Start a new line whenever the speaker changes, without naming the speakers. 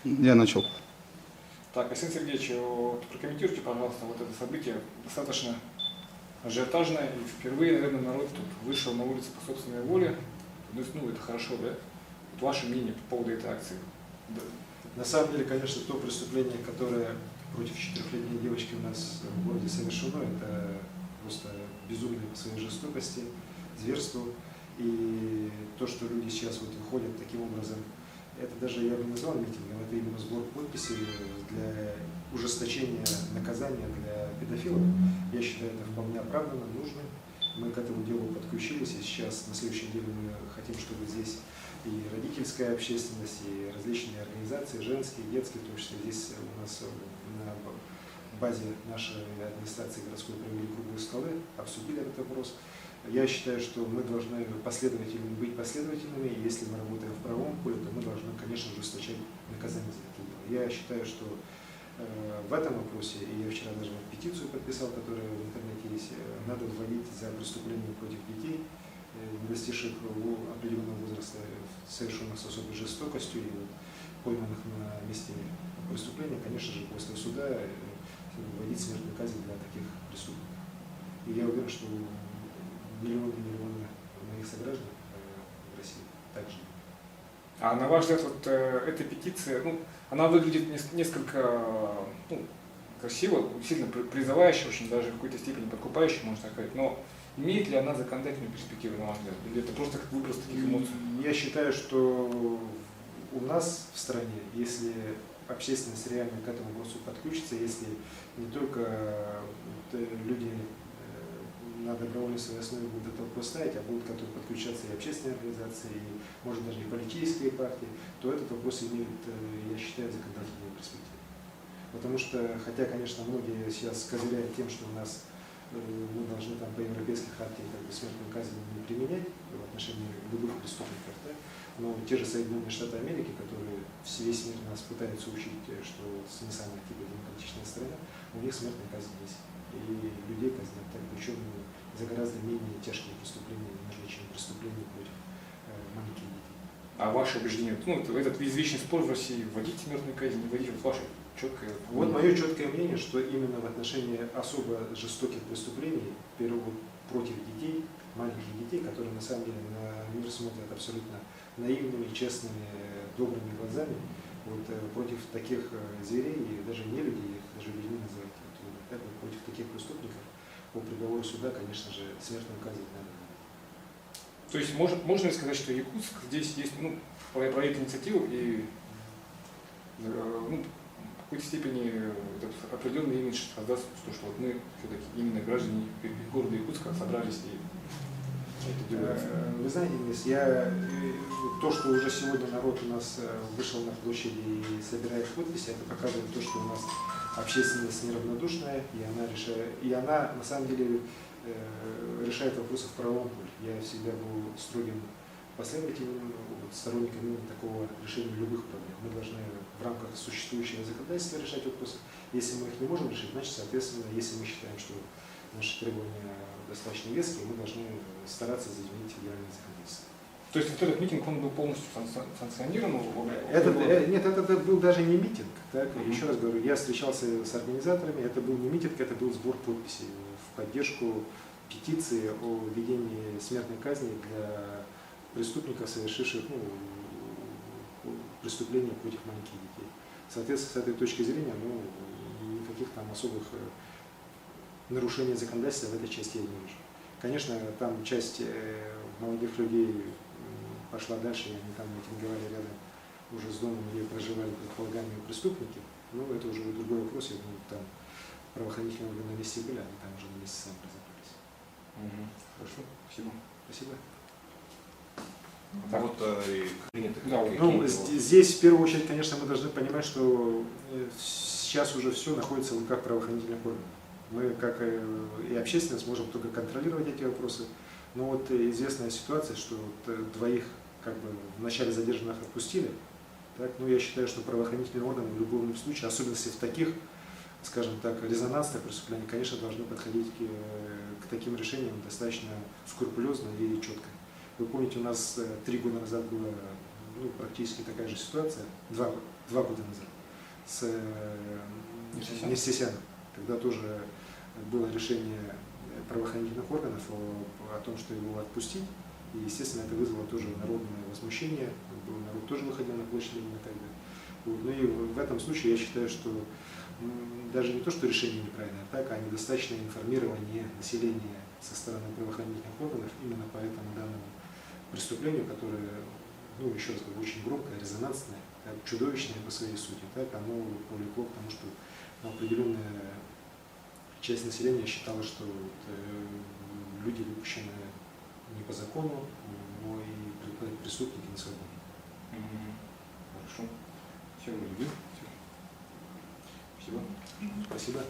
Я начал.
Так, Александр Сергеевич, вот прокомментируйте, пожалуйста, вот это событие достаточно ажиотажное, и впервые, наверное, народ тут вышел на улицу по собственной воле. То есть, это хорошо, да? Вот ваше мнение по поводу этой акции?
Да. На самом деле, конечно, то преступление, которое против 4-летней девочки у нас в городе совершено, это просто безумие по своей жестокости, зверству. И то, что люди сейчас вот выходят таким образом, это даже я бы не назвал митингом, это именно сбор подписей для ужесточения наказания для педофилов. Я считаю, это вполне оправданно, нужно. Мы к этому делу подключились, и сейчас на следующей неделе мы хотим, чтобы здесь и родительская общественность, и различные организации, женские, детские, в том числе здесь у нас на базе нашей администрации городской провели круглые столы, обсудили этот вопрос. Я считаю, что мы должны быть последовательными, и если мы работаем в правом поле, то мы должны, конечно, ужесточать наказание за это дело. Я считаю, что в этом вопросе, и я вчера даже петицию подписал, которая в интернете есть, надо вводить за преступление против детей, не достигших определенного возраста, совершенных с особой жестокостью и пойманных на месте преступления, конечно же, после суда вводить смертную казнь для таких преступников. И я уверен, что миллионы моих сограждан в России также.
А на ваш взгляд, вот эта петиция, она выглядит несколько красиво, сильно призывающая, очень даже в какой-то степени подкупающая, можно сказать, но имеет ли она законодательную перспективу, на ваш взгляд? Или это просто как выброс таких эмоций?
Я считаю, что у нас в стране, если общественность реально к этому вопросу подключится, если не только люди на добровольной своей основе будут этот вопрос ставить, а будут готовы подключаться и общественные организации, и, может, даже и политические партии, то этот вопрос имеет, я считаю, законодательную перспективу. Потому что, хотя, конечно, многие сейчас козыряют тем, что у нас мы должны там по европейской харте смертную казнь не применять в отношении любых преступников, да? Но те же Соединенные Штаты Америки, которые весь мир нас пытаются учить, что не самая демократичная страна, у них смертная казнь есть. И людей казнят так, причем за гораздо менее тяжкие преступления, нежели чем преступления против маленьких детей.
А ваше убеждение, этот извечный спор в России, вводить смертную казнь, не вводить, вот ваше четкое...
Вот мое четкое мнение, что именно в отношении особо жестоких преступлений, против детей, маленьких детей, которые на самом деле на мир смотрят абсолютно наивными, честными, добрыми глазами, против таких зверей, и даже не людей, их даже людьми называть, против таких преступников по приговору суда, конечно же, смертную казнь надо.
То есть можно ли сказать, что Якутск здесь есть, проект инициативу и в какой-то степени этот определенный имидж создаст, что вот мы все-таки именно граждане города Якутска собрались и это делается?
Вы знаете, Денис, то, что уже сегодня народ у нас вышел на площади и собирает подписи, это показывает то, что у нас общественность неравнодушная, и она на самом деле решает вопросы в правовом поле. Я всегда был строгим последователем, сторонником именно такого решения любых проблем. Мы должны в рамках существующего законодательства решать вопросы. Если мы их не можем решить, значит, соответственно, если мы считаем, что наши требования достаточно веские, мы должны стараться изменить федеральное законодательство.
То есть вот этот митинг, он был полностью санкционирован?
Нет, это был даже не митинг. Так? Еще раз говорю, я встречался с организаторами, это был не митинг, это был сбор подписей в поддержку петиции о введении смертной казни для преступников, совершивших преступления против маленьких детей. Соответственно, с этой точки зрения, никаких там особых нарушений законодательства в этой части я не вижу. Конечно, там часть молодых людей пошла дальше, и они там митинговали рядом уже с домом, где проживали предполагаемые преступники. Но это уже другой вопрос, я думаю, там правоохранительные органы на месте были, они там уже на месте сами разобрались.
Хорошо, спасибо.
Спасибо. Здесь в первую очередь, конечно, мы должны понимать, что сейчас уже все находится в руках правоохранительных органов. Мы, как и общественность, можем только контролировать эти вопросы. Но известная ситуация, что двоих вначале задержанных отпустили. Так, я считаю, что правоохранительные органы в любом случае, особенно в таких, скажем так, резонансных преступлениях, конечно, должны подходить к таким решениям достаточно скрупулезно и четко. Вы помните, у нас 3 года назад было ну, практически такая же ситуация, два года назад, с Нестесяном. Тогда тоже было решение правоохранительных органов о том, что его отпустить. И, естественно, это вызвало тоже народное возмущение. Народ тоже выходил на площадь именно тогда. Вот. Ну и в этом случае я считаю, что даже не то, что решение неправильное, а так, а недостаточное информирование населения со стороны правоохранительных органов именно по этому данному преступлению, которое, ну, еще раз говорю, очень громкое, резонансное, так, чудовищное по своей сути, так, оно повлекло к тому, что определенная часть населения считала, что вот, люди выпущены не по закону, но и преступники на свободе.
Хорошо. Все, люди. Спасибо.
Спасибо.